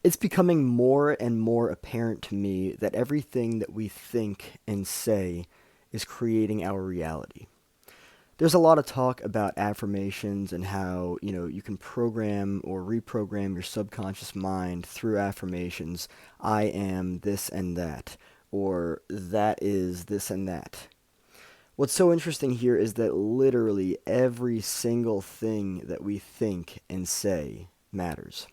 It's becoming more and more apparent to me that everything that we think and say is creating our reality. There's a lot of talk about affirmations and how, you can program or reprogram your subconscious mind through affirmations. I am this and that, or that is this and that. What's so interesting here is that literally every single thing that we think and say matters.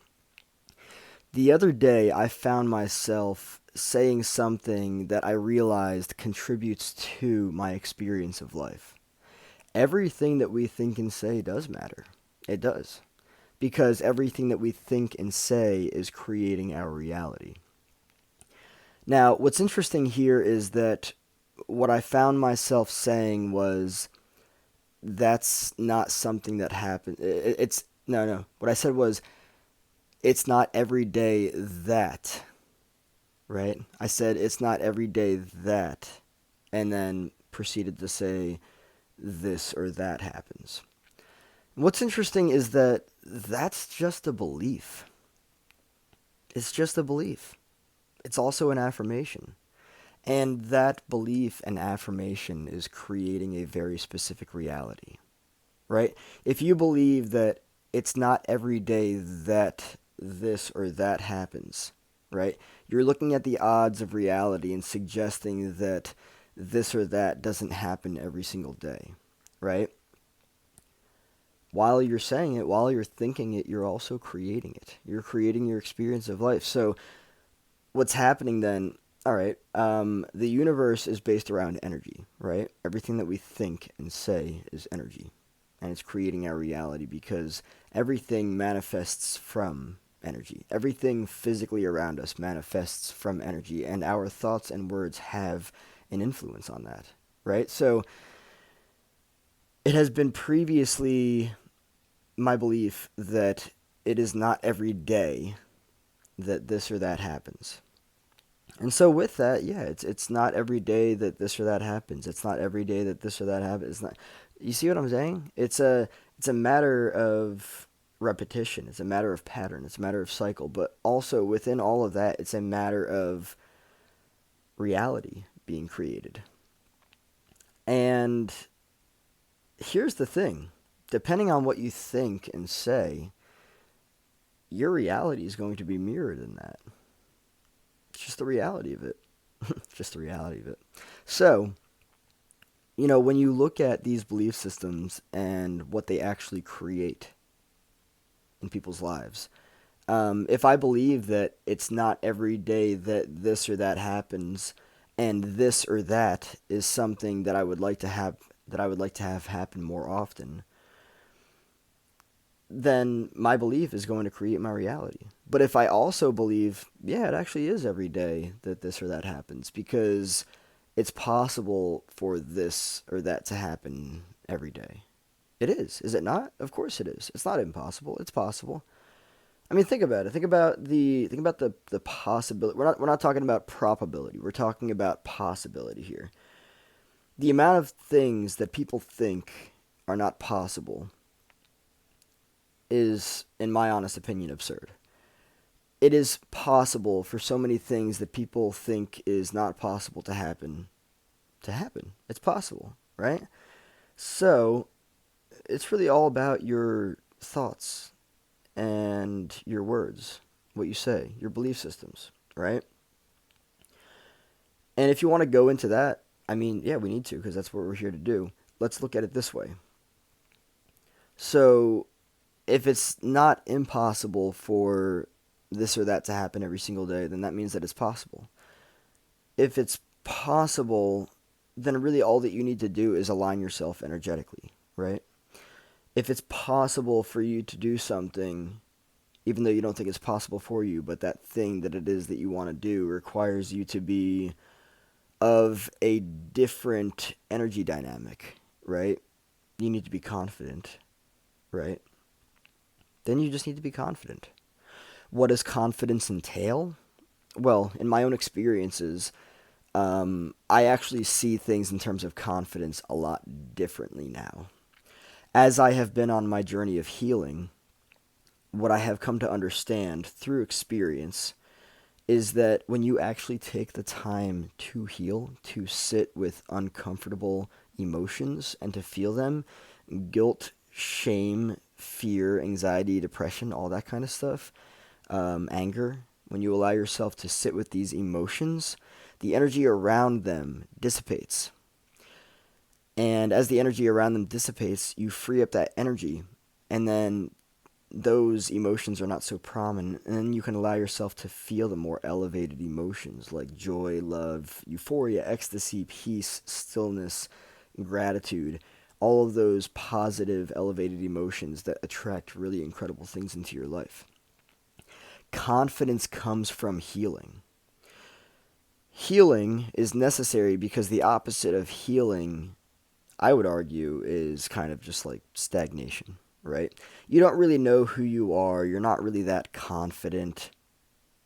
The other day, I found myself saying something that I realized contributes to my experience of life. Everything that we think and say does matter. It does. Because everything that we think and say is creating our reality. Now, what's interesting here is that what I found myself saying was, that's not something that happened. It's, no, no. What I said was, it's not every day that, right? I said, it's not every day that, and then proceeded to say, this or that happens. What's interesting is that that's just a belief. It's just a belief. It's also an affirmation. And that belief and affirmation is creating a very specific reality, right? If you believe that it's not every day that this or that happens, right? You're looking at the odds of reality and suggesting that this or that doesn't happen every single day, right? While you're saying it, while you're thinking it, you're also creating it. You're creating your experience of life. So what's happening then? All right, the universe is based around energy, right? Everything that we think and say is energy, and it's creating our reality because everything manifests from energy. Everything physically around us manifests from energy, and our thoughts and words have an influence on that, right? So it has been previously my belief that it is not every day that this or that happens. And so with that, yeah, it's not every day that this or that happens. It's not every day that this or that happens. It's not. You see what I'm saying? It's a matter of repetition. It's a matter of pattern. It's a matter of cycle. But also within all of that, it's a matter of reality being created. And here's the thing: depending on what you think and say, your reality is going to be mirrored in that. It's just the reality of it. Just the reality of it. So, when you look at these belief systems and what they actually create in people's lives, if I believe that it's not every day that this or that happens, and this or that is something that I would like to have happen more often, then my belief is going to create my reality. But if I also believe, yeah, it actually is every day that this or that happens because it's possible for this or that to happen every day. It is it not? Of course it is. It's not impossible. It's possible. I mean, think about it. Think about the possibility. We're not talking about probability. We're talking about possibility here. The amount of things that people think are not possible is, in my honest opinion, absurd. It is possible for so many things that people think is not possible to happen. It's possible, right? So, it's really all about your thoughts and your words, what you say, your belief systems, right? And if you want to go into that, I mean, yeah, we need to because that's what we're here to do. Let's look at it this way. So, if it's not impossible for this or that to happen every single day, then that means that it's possible. If it's possible, then really all that you need to do is align yourself energetically, right? If it's possible for you to do something, even though you don't think it's possible for you, but that thing that it is that you want to do requires you to be of a different energy dynamic, right? You need to be confident, right? Then you just need to be confident. What does confidence entail? Well, in my own experiences, I actually see things in terms of confidence a lot differently now. As I have been on my journey of healing, what I have come to understand through experience is that when you actually take the time to heal, to sit with uncomfortable emotions and to feel them, guilt, shame, fear, anxiety, depression, all that kind of stuff, anger, when you allow yourself to sit with these emotions, the energy around them dissipates. And as the energy around them dissipates, you free up that energy, and then those emotions are not so prominent, and then you can allow yourself to feel the more elevated emotions like joy, love, euphoria, ecstasy, peace, stillness, gratitude, all of those positive, elevated emotions that attract really incredible things into your life. Confidence comes from healing. Healing is necessary because the opposite of healing, I would argue, is kind of just like stagnation, right? You don't really know who you are. You're not really that confident.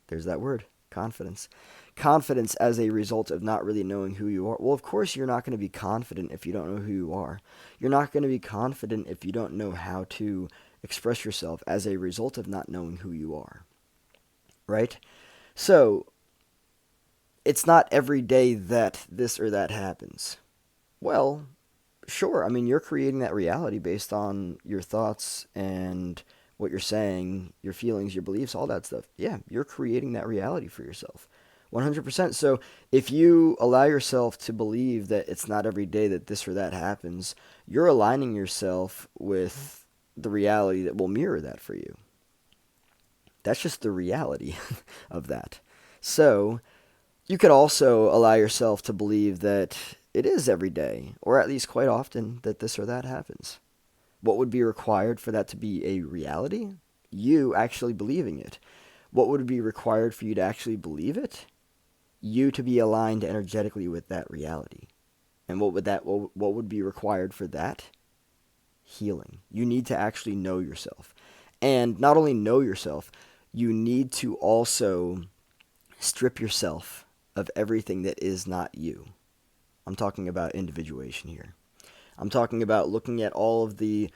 There's that word, confidence. Confidence as a result of not really knowing who you are. Well, of course, you're not going to be confident if you don't know who you are. You're not going to be confident if you don't know how to express yourself as a result of not knowing who you are, right? So, it's not every day that this or that happens. Well, sure. I mean, you're creating that reality based on your thoughts and what you're saying, your feelings, your beliefs, all that stuff. Yeah, you're creating that reality for yourself. 100%. So if you allow yourself to believe that it's not every day that this or that happens, you're aligning yourself with the reality that will mirror that for you. That's just the reality of that. So you could also allow yourself to believe that it is every day, or at least quite often, that this or that happens. What would be required for that to be a reality? You actually believing it. What would be required for you to actually believe it? You to be aligned energetically with that reality. And what would be required for that? Healing. You need to actually know yourself. And not only know yourself, you need to also strip yourself of everything that is not you. I'm talking about individuation here. I'm talking about looking at all of the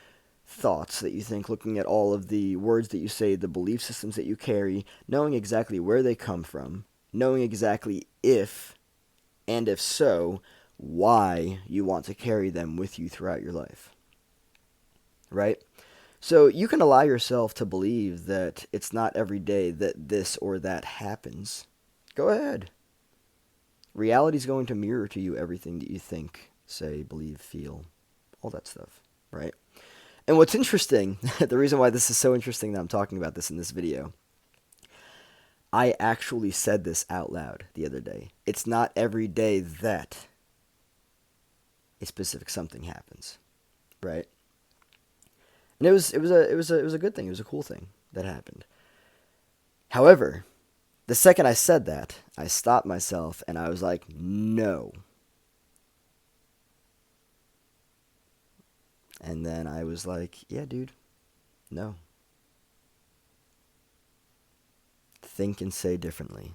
thoughts that you think, looking at all of the words that you say, the belief systems that you carry, knowing exactly where they come from, knowing exactly if, and if so, why you want to carry them with you throughout your life. Right? So you can allow yourself to believe that it's not every day that this or that happens. Go ahead. Reality is going to mirror to you everything that you think, say, believe, feel, all that stuff, right? And what's interesting, the reason why this is so interesting that I'm talking about this in this video, I actually said this out loud the other day. It's not every day that a specific something happens, right? And it was a good thing. It was a cool thing that happened. However, the second I said that, I stopped myself and I was like, no. And then I was like, yeah, dude, no. Think and say differently.